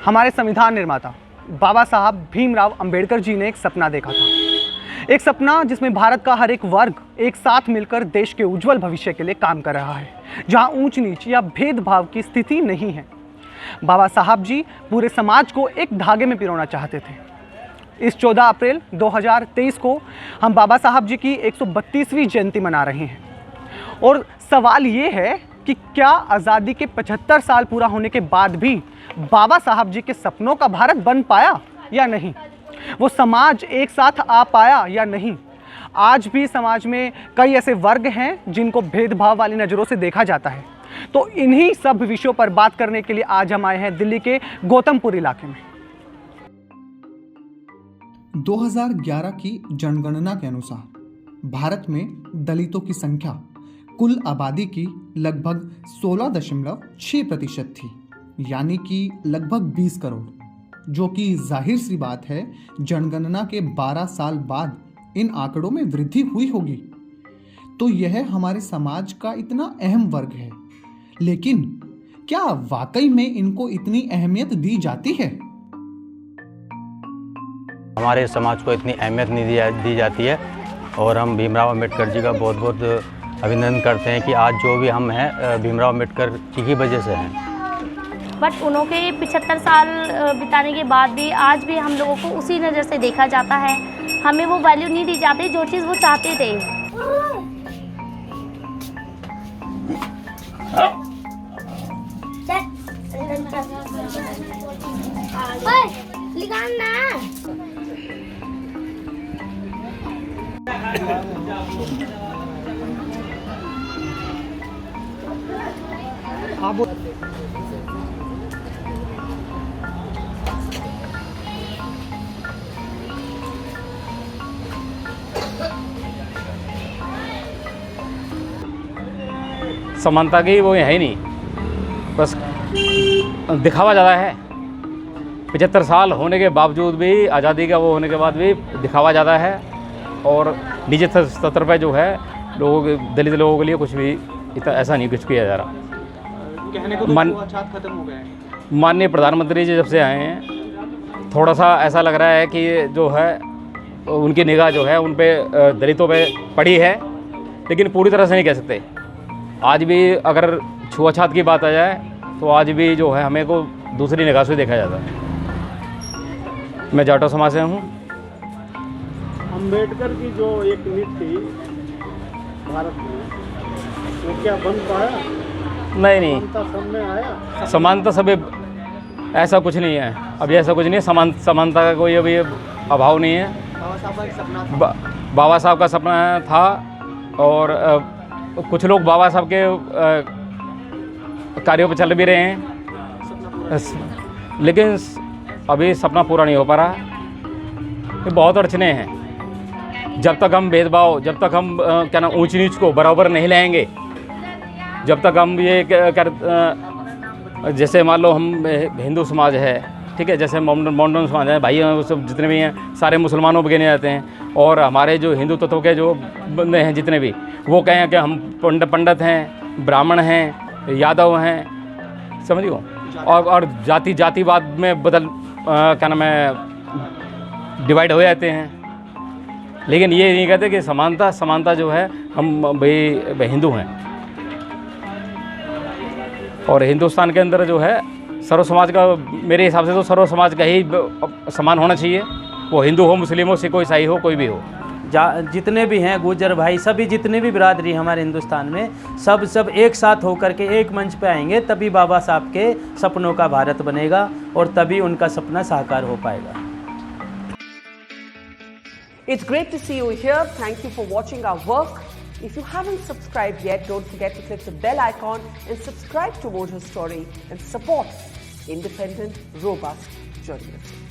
हमारे संविधान निर्माता बाबा साहब भीमराव अंबेडकर जी ने एक सपना देखा था। एक सपना जिसमें भारत का हर एक वर्ग एक साथ मिलकर देश के उज्जवल भविष्य के लिए काम कर रहा है, जहां ऊंच नीच या भेदभाव की स्थिति नहीं है। बाबा साहब जी पूरे समाज को एक धागे में पिरोना चाहते थे। इस 14 अप्रैल 2023 को हम बाबा साहब जी की 132वीं जयंती मना रहे हैं और सवाल ये है कि क्या आज़ादी के 75 साल पूरा होने के बाद भी बाबा साहब जी के सपनों का भारत बन पाया या नहीं? वो समाज एक साथ आ पाया या नहीं? आज भी समाज में कई ऐसे वर्ग हैं जिनको भेदभाव वाली नज़रों से देखा जाता है। तो इन्हीं सब विषयों पर बात करने के लिए आज हम आए हैं दिल्ली के गौतमपुर इलाके में। 2011 की जनगणना के अनुसार भारत में दलितों की संख्या कुल आबादी की लगभग 16.6% थी, यानी कि लगभग 20 करोड़, जो कि जाहिर सी बात है जनगणना के 12 साल बाद इन आंकड़ों में वृद्धि हुई होगी। तो यह हमारे समाज का इतना अहम वर्ग है, लेकिन क्या वाकई में इनको इतनी अहमियत दी जाती है? हमारे समाज को इतनी अहमियत नहीं दी जाती है और हम भीमराव अंबेडकर जी का बहुत बहुत अभिनंदन करते हैं कि आज जो भी हम हैं भीमराव अंबेडकर जी की वजह से हैं। बट उन्होंने 75 साल बिताने के बाद भी आज भी हम लोगों को उसी नज़र से देखा जाता है। हमें वो वैल्यू नहीं दी जाती जो चीज़ वो चाहते थे। समानता की वो है ही नहीं, बस दिखावा ज़्यादा है। 75 साल होने के बावजूद भी, आज़ादी का वो होने के बाद भी दिखावा ज़्यादा है और निजी स्तर पर जो है दलित लोगों के लिए कुछ भी इतना ऐसा नहीं कुछ किया जा रहा। कहने को छूआछूत खत्म हो गया है। माननीय प्रधानमंत्री जी जब से आए हैं, थोड़ा सा ऐसा लग रहा है कि जो है उनकी निगाह जो है उन पे दलितों पे पड़ी है, लेकिन पूरी तरह से नहीं कह सकते। आज भी अगर छूआछूत की बात आ जाए तो आज भी जो है हमें को दूसरी निगाह से देखा जाता है। मैं जाटो समाज से हूँ। अंबेडकर की जो एक नीति थी भारत में, वो क्या बन पाया? नहीं, समानता सब में आया? समानता सभी ऐसा कुछ नहीं है, अभी ऐसा कुछ नहीं है। समानता का कोई अभी अभाव नहीं है। बाबा साहब का एक सपना था। बाबा साहब का सपना था और कुछ लोग बाबा साहब के कार्यों पर चल भी रहे हैं, लेकिन अभी सपना पूरा नहीं हो पा रहा। ये बहुत अड़चने हैं। जब तक हम भेदभाव, जब तक हम क्या ना ऊंच नीच को बराबर नहीं लाएंगे, जब तक हम ये जैसे मान लो हम हिंदू समाज है, ठीक है, जैसे मॉडर्न समाज है, भाई हैं वो सब जितने भी हैं सारे मुसलमानों पर गिने जाते हैं, और हमारे जो हिंदू तत्व के जो बंदे हैं जितने भी, वो कहें कि हम पंडित हैं, ब्राह्मण हैं, यादव हैं, समझ गो, और जातिवाद में क्या नाम है डिवाइड हो जाते हैं। लेकिन ये नहीं कहते कि समानता जो है हम भाई हिंदू हैं, और हिंदुस्तान के अंदर जो है सर्व समाज का, मेरे हिसाब से तो सर्व समाज का ही समान होना चाहिए। वो हिंदू हो, मुस्लिम हो, सिख हो, ईसाई हो, कोई भी हो। जितने भी हैं गुर्जर भाई, सभी जितने भी बिरादरी हमारे हिंदुस्तान में, सब एक साथ होकर के एक मंच पे आएंगे, तभी बाबा साहब के सपनों का भारत बनेगा और तभी उनका सपना साकार हो पाएगा। It's great to see you here. Thank you for watching our work. If you haven't subscribed yet, don't forget to click the bell icon and subscribe to Mojo Story and support independent, robust journalism.